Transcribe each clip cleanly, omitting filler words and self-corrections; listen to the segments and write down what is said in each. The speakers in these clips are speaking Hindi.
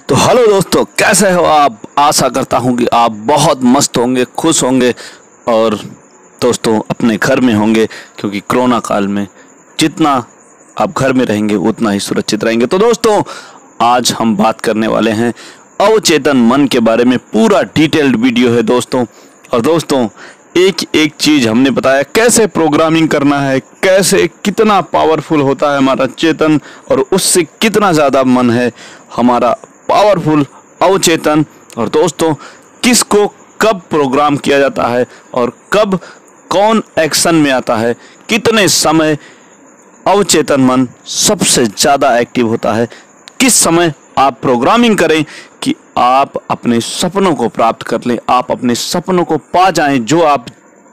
तो हेलो दोस्तों, कैसे हो आप। आशा करता हूँ कि आप बहुत मस्त होंगे, खुश होंगे और दोस्तों अपने घर में होंगे, क्योंकि कोरोना काल में जितना आप घर में रहेंगे उतना ही सुरक्षित रहेंगे। तो दोस्तों आज हम बात करने वाले हैं अवचेतन मन के बारे में। पूरा डिटेल्ड वीडियो है दोस्तों। और दोस्तों एक एक चीज़ हमने बताया, कैसे प्रोग्रामिंग करना है, कैसे कितना पावरफुल होता है हमारा चेतन और उससे कितना ज़्यादा मन है हमारा पावरफुल अवचेतन। और दोस्तों किसको कब प्रोग्राम किया जाता है और कब कौन एक्शन में आता है, कितने समय अवचेतन मन सबसे ज़्यादा एक्टिव होता है, किस समय आप प्रोग्रामिंग करें कि आप अपने सपनों को प्राप्त कर लें, आप अपने सपनों को पा जाएं, जो आप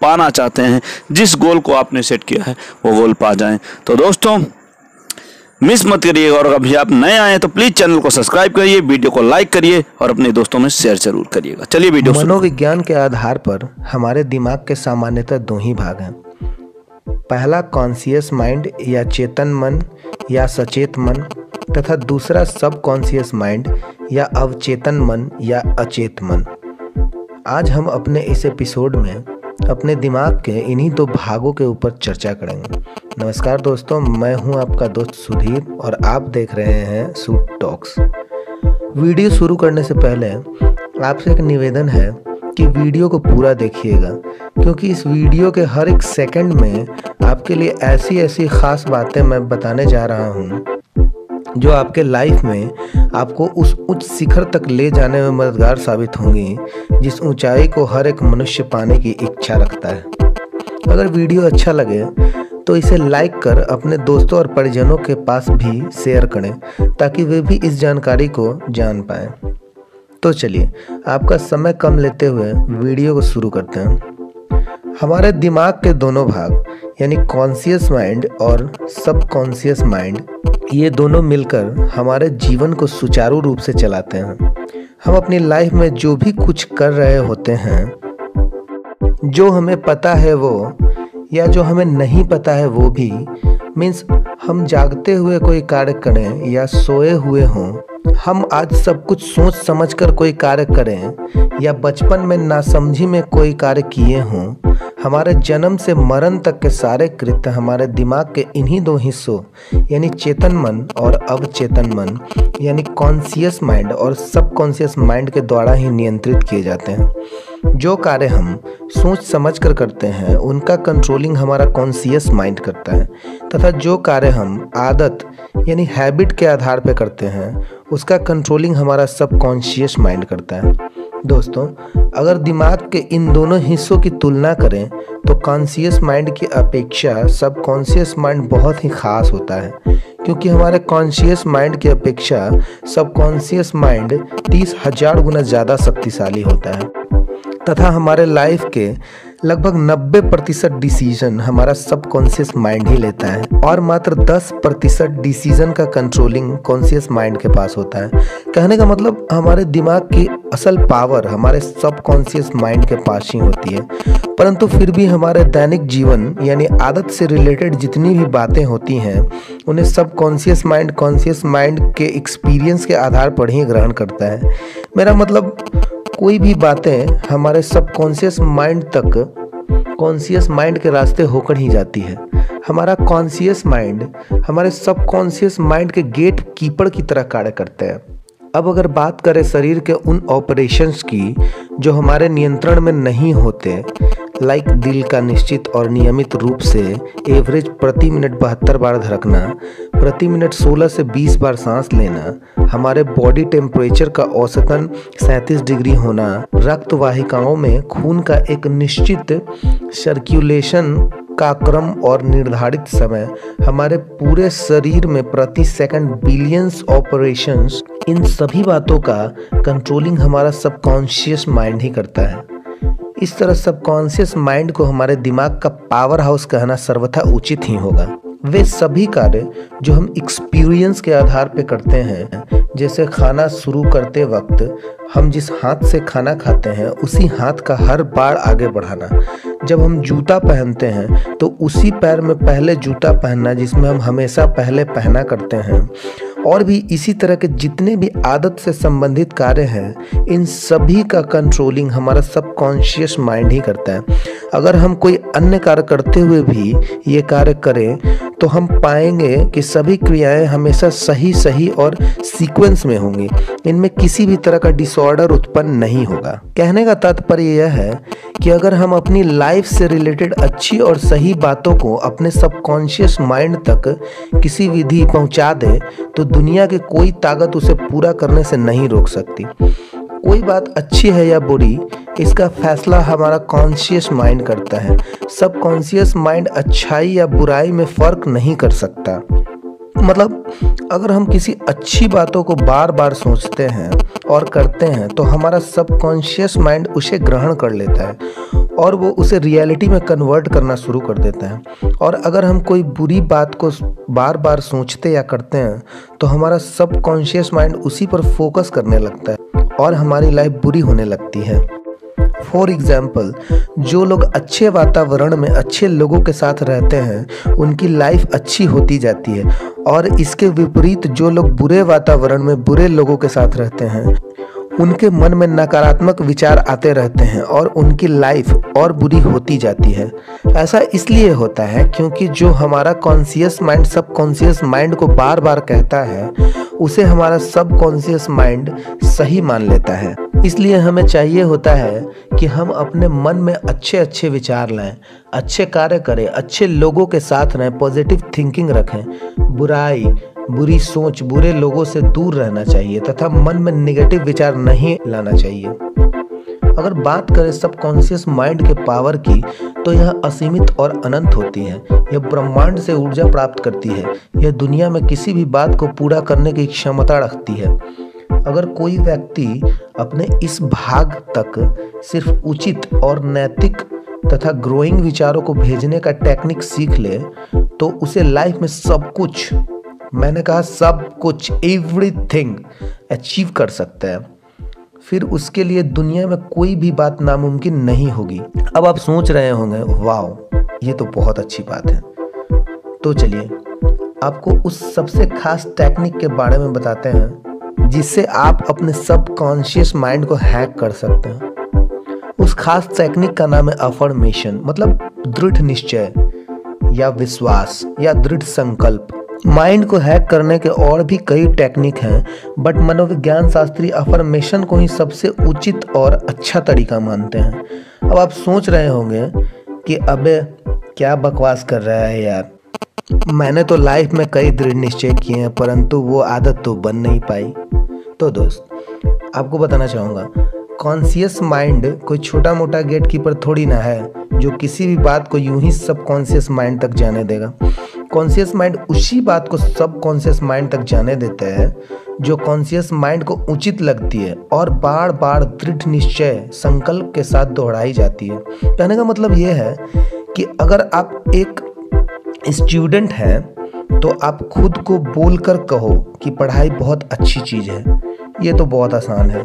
पाना चाहते हैं, जिस गोल को आपने सेट किया है वो गोल पा जाएं। तो दोस्तों मिस मत करिएगा, और अभी आप नए आए हैं तो प्लीज चैनल को सब्सक्राइब करिए, वीडियो को लाइक करिए और अपने दोस्तों में शेयर जरूर करिएगा। चलिए वीडियो। मनोविज्ञान के आधार पर हमारे दिमाग के सामान्यतः दो ही भाग हैं। पहला कॉन्शियस माइंड या चेतन मन या सचेत मन, तथा दूसरा सब कॉन्शियस माइंड या अवचेतन मन या अचेत मन। आज हम अपने इस एपिसोड में अपने दिमाग के इन्हीं दो भागों के ऊपर चर्चा करेंगे। नमस्कार दोस्तों, मैं हूं आपका दोस्त सुधीर और आप देख रहे हैं सूट टॉक्स। वीडियो शुरू करने से पहले आपसे एक निवेदन है कि वीडियो को पूरा देखिएगा, क्योंकि इस वीडियो के हर एक सेकंड में आपके लिए ऐसी ऐसी खास बातें मैं बताने जा रहा हूं जो आपके लाइफ में आपको उस उच्च शिखर तक ले जाने में मददगार साबित होंगी जिस ऊंचाई को हर एक मनुष्य पाने की इच्छा रखता है। अगर वीडियो अच्छा लगे तो इसे लाइक कर अपने दोस्तों और परिजनों के पास भी शेयर करें, ताकि वे भी इस जानकारी को जान पाएं। तो चलिए आपका समय कम लेते हुए वीडियो को शुरू करते हैं। हमारे दिमाग के दोनों भाग यानी कॉन्शियस माइंड और सब कॉन्शियस माइंड, ये दोनों मिलकर हमारे जीवन को सुचारू रूप से चलाते हैं। हम अपनी लाइफ में जो भी कुछ कर रहे होते हैं, जो हमें पता है वो या जो हमें नहीं पता है वो भी, मीन्स हम जागते हुए कोई कार्य करें या सोए हुए हों, हम आज सब कुछ सोच समझकर कोई कार्य करें या बचपन में नासमझी में कोई कार्य किए हों, हमारे जन्म से मरण तक के सारे कृत्य हमारे दिमाग के इन्हीं दो हिस्सों यानी चेतन मन और अवचेतन मन यानी कॉन्शियस माइंड और सब कॉन्शियस माइंड के द्वारा ही नियंत्रित किए जाते हैं। जो कार्य हम सोच समझ कर करते हैं उनका कंट्रोलिंग हमारा कॉन्शियस माइंड करता है, तथा जो कार्य हम आदत यानी हैबिट के आधार पर करते हैं उसका कंट्रोलिंग हमारा सब कॉन्शियस माइंड करता है। दोस्तों अगर दिमाग के इन दोनों हिस्सों की तुलना करें तो कॉन्शियस माइंड की अपेक्षा सब कॉन्शियस माइंड बहुत ही खास होता है, क्योंकि हमारे कॉन्शियस माइंड की अपेक्षा सब कॉन्शियस माइंड 30,000 गुना ज़्यादा शक्तिशाली होता है, तथा हमारे लाइफ के लगभग 90% डिसीजन हमारा सब कॉन्शियस माइंड ही लेता है और मात्र 10% डिसीजन का कंट्रोलिंग कॉन्शियस माइंड के पास होता है। कहने का मतलब हमारे दिमाग की असल पावर हमारे सब कॉन्शियस माइंड के पास ही होती है, परंतु फिर भी हमारे दैनिक जीवन यानी आदत से रिलेटेड जितनी भी बातें होती हैं उन्हें सब कॉन्शियस माइंड के एक्सपीरियंस के आधार पर ही ग्रहण करता है। मेरा मतलब कोई भी बातें हमारे सबकॉन्शियस माइंड तक कॉन्शियस माइंड के रास्ते होकर ही जाती है। हमारा कॉन्शियस माइंड हमारे सबकॉन्शियस माइंड के गेट कीपर की तरह कार्य करते हैं। अब अगर बात करें शरीर के उन ऑपरेशंस की जो हमारे नियंत्रण में नहीं होते, लाइक दिल का निश्चित और नियमित रूप से एवरेज प्रति मिनट 72 बार धड़कना, प्रति मिनट 16 से 20 बार सांस लेना, हमारे बॉडी टेम्परेचर का औसतन 37 डिग्री होना, रक्त वाहिकाओं में खून का एक निश्चित सर्कुलेशन का क्रम और निर्धारित समय, हमारे पूरे शरीर में प्रति सेकंड बिलियंस ऑपरेशंस, इन सभी बातों का कंट्रोलिंग हमारा सबकॉन्शियस माइंड ही करता है। इस तरह सबकॉन्शियस माइंड को हमारे दिमाग का पावर हाउस कहना सर्वथा उचित ही होगा। वे सभी कार्य जो हम एक्सपीरियंस के आधार पर करते हैं, जैसे खाना शुरू करते वक्त हम जिस हाथ से खाना खाते हैं उसी हाथ का हर बार आगे बढ़ाना, जब हम जूता पहनते हैं तो उसी पैर में पहले जूता पहनना जिसमें हम हमेशा पहले पहना करते हैं, और भी इसी तरह के जितने भी आदत से संबंधित कार्य हैं, इन सभी का कंट्रोलिंग हमारा सबकॉन्शियस माइंड ही करता है। अगर हम कोई अन्य कार्य करते हुए भी ये कार्य करें तो हम पाएंगे कि सभी क्रियाएं हमेशा सही सही और सीक्वेंस में होंगी, इनमें किसी भी तरह का डिसऑर्डर उत्पन्न नहीं होगा। कहने का तात्पर्य यह है कि अगर हम अपनी लाइफ से रिलेटेड अच्छी और सही बातों को अपने सबकॉन्शियस माइंड तक किसी विधि पहुंचा दें तो दुनिया की कोई ताकत उसे पूरा करने से नहीं रोक सकती। कोई बात अच्छी है या बुरी, इसका फैसला हमारा कॉन्शियस माइंड करता है। सबकॉन्शियस माइंड अच्छाई या बुराई में फर्क नहीं कर सकता। मतलब अगर हम किसी अच्छी बातों को बार बार सोचते हैं और करते हैं तो हमारा सबकॉन्शियस माइंड उसे ग्रहण कर लेता है और वो उसे रियलिटी में कन्वर्ट करना शुरू कर देता है। और अगर हम कोई बुरी बात को बार बार सोचते या करते हैं तो हमारा सबकॉन्शियस माइंड उसी पर फोकस करने लगता है और हमारी लाइफ बुरी होने लगती है। फॉर एग्जाम्पल, जो लोग अच्छे वातावरण में अच्छे लोगों के साथ रहते हैं उनकी लाइफ अच्छी होती जाती है, और इसके विपरीत जो लोग बुरे वातावरण में बुरे लोगों के साथ रहते हैं उनके मन में नकारात्मक विचार आते रहते हैं और उनकी लाइफ और बुरी होती जाती है। ऐसा इसलिए होता है क्योंकि जो हमारा कॉन्शियस माइंड सबकॉन्शियस माइंड को बार बार कहता है उसे हमारा सबकॉन्शियस माइंड सही मान लेता है। इसलिए हमें चाहिए होता है कि हम अपने मन में अच्छे अच्छे विचार लाएं, अच्छे कार्य करें, अच्छे लोगों के साथ रहें, पॉजिटिव थिंकिंग रखें, बुरी सोच, बुरे लोगों से दूर रहना चाहिए तथा मन में नेगेटिव विचार नहीं लाना चाहिए। अगर बात करें सबकॉन्शियस माइंड के पावर की तो यह असीमित और अनंत होती है। यह ब्रह्मांड से ऊर्जा प्राप्त करती है। यह दुनिया में किसी भी बात को पूरा करने की क्षमता रखती है। अगर कोई व्यक्ति अपने इस भाग तक सिर्फ उचित और नैतिक तथा ग्रोइंग विचारों को भेजने का टेक्निक सीख ले तो उसे लाइफ में सब कुछ, मैंने कहा सब कुछ, एवरीथिंग अचीव कर सकता है। फिर उसके लिए दुनिया में कोई भी बात नामुमकिन नहीं होगी। अब आप सोच रहे होंगे, वाह ये तो बहुत अच्छी बात है। तो चलिए आपको उस सबसे खास टेक्निक के बारे में बताते हैं जिससे आप अपने सबकॉन्शियस माइंड को हैक कर सकते हैं। उस खास टेक्निक का नाम है अफर्मेशन, मतलब दृढ़ निश्चय या विश्वास या दृढ़ संकल्प। माइंड को हैक करने के और भी कई टेक्निक हैं, बट मनोविज्ञान शास्त्री अफर्मेशन को ही सबसे उचित और अच्छा तरीका मानते हैं। अब आप सोच रहे होंगे कि अबे क्या बकवास कर रहा है यार, मैंने तो लाइफ में कई दृढ़ निश्चय किए हैं परंतु वो आदत तो बन नहीं पाई। तो दोस्त आपको बताना चाहूँगा, कॉन्शियस माइंड कोई छोटा मोटा गेट कीपर थोड़ी ना है जो किसी भी बात को यूं ही सबकॉन्शियस माइंड तक जाने देगा। कॉन्शियस माइंड उसी बात को सबकॉन्शियस माइंड तक जाने देता है जो कॉन्शियस माइंड को उचित लगती है और बार बार दृढ़ निश्चय संकल्प के साथ दोहराई जाती है। कहने का मतलब यह है कि अगर आप एक स्टूडेंट हैं तो आप खुद को बोलकर कहो कि पढ़ाई बहुत अच्छी चीज़ है, ये तो बहुत आसान है,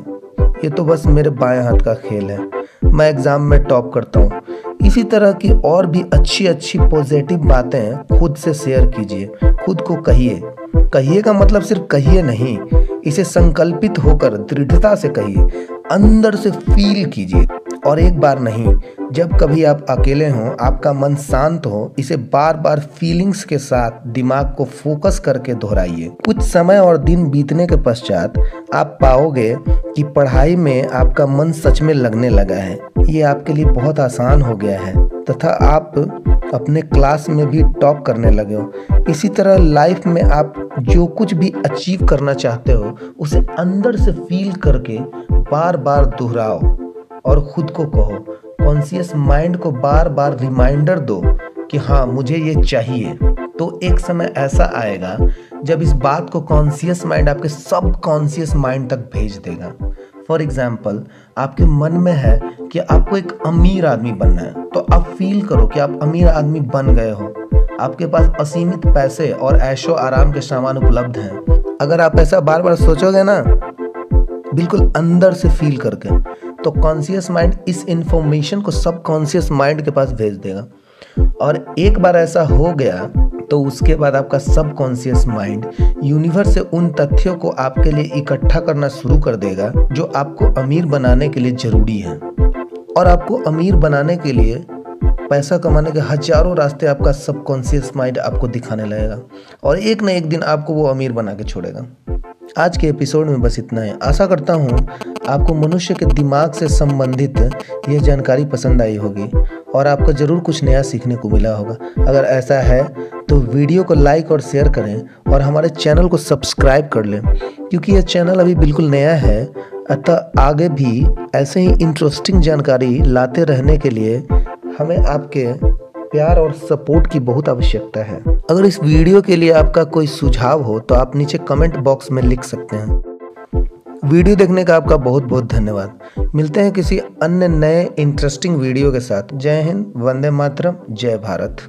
ये तो बस मेरे बाएं हाथ का खेल है, मैं एग्ज़ाम में टॉप करता हूँ। इसी तरह की और भी अच्छी अच्छी पॉजिटिव बातें खुद से शेयर कीजिए, खुद को कहिए। कहिए का मतलब सिर्फ कहिए नहीं, इसे संकल्पित होकर दृढ़ता से कहिए, अंदर से फील कीजिए। और एक बार नहीं, जब कभी आप अकेले हों, आपका मन शांत हो, इसे बार बार फीलिंग्स के साथ दिमाग को फोकस करके दोहराइए। कुछ समय और दिन बीतने के पश्चात आप पाओगे कि पढ़ाई में आपका मन सच में लगने लगा है, ये आपके लिए बहुत आसान हो गया है तथा आप अपने क्लास में भी टॉप करने लगे हो। इसी तरह लाइफ में आप जो कुछ भी अचीव करना चाहते हो उसे अंदर से फील करके बार बार दोहराओ और खुद को कहो। कॉन्शियस माइंड को बार बार रिमाइंडर दो कि हाँ मुझे ये चाहिए। तो एक समय ऐसा आएगा जब इस बात को कॉन्शियस माइंड आपके सबकॉन्शियस माइंड तक भेज देगा। फॉर एग्जाम्पल, आपके मन में है कि आपको एक अमीर आदमी बनना है, तो आप फील करो कि आप अमीर आदमी बन गए हो। आपके पास असीमित पैसे और ऐशो आराम के सामान उपलब्ध हैं। अगर आप ऐसा बार बार सोचोगे ना, बिल्कुल अंदर से फील करके, तो कॉन्शियस माइंड इस इंफॉर्मेशन को सबकॉन्शियस माइंड के पास भेज देगा। और एक बार ऐसा हो गया तो उसके बाद आपका सबकॉन्शियस माइंड यूनिवर्स से उन तथ्यों को आपके लिए इकट्ठा करना शुरू कर देगा जो आपको अमीर बनाने के लिए ज़रूरी है। और आपको अमीर बनाने के लिए पैसा कमाने के हजारों रास्ते आपका सबकॉन्शियस माइंड आपको दिखाने लगेगा और एक न एक दिन आपको वो अमीर बना के छोड़ेगा। आज के एपिसोड में बस इतना है। आशा करता हूँ आपको मनुष्य के दिमाग से संबंधित यह जानकारी पसंद आई होगी और आपको ज़रूर कुछ नया सीखने को मिला होगा। अगर ऐसा है तो वीडियो को लाइक और शेयर करें और हमारे चैनल को सब्सक्राइब कर लें, क्योंकि यह चैनल अभी बिल्कुल नया है। अतः आगे भी ऐसे ही इंटरेस्टिंग जानकारी लाते रहने के लिए हमें आपके प्यार और सपोर्ट की बहुत आवश्यकता है। अगर इस वीडियो के लिए आपका कोई सुझाव हो तो आप नीचे कमेंट बॉक्स में लिख सकते हैं। वीडियो देखने का आपका बहुत बहुत धन्यवाद। मिलते हैं किसी अन्य नए इंटरेस्टिंग वीडियो के साथ। जय हिंद, वंदे मातरम, जय भारत।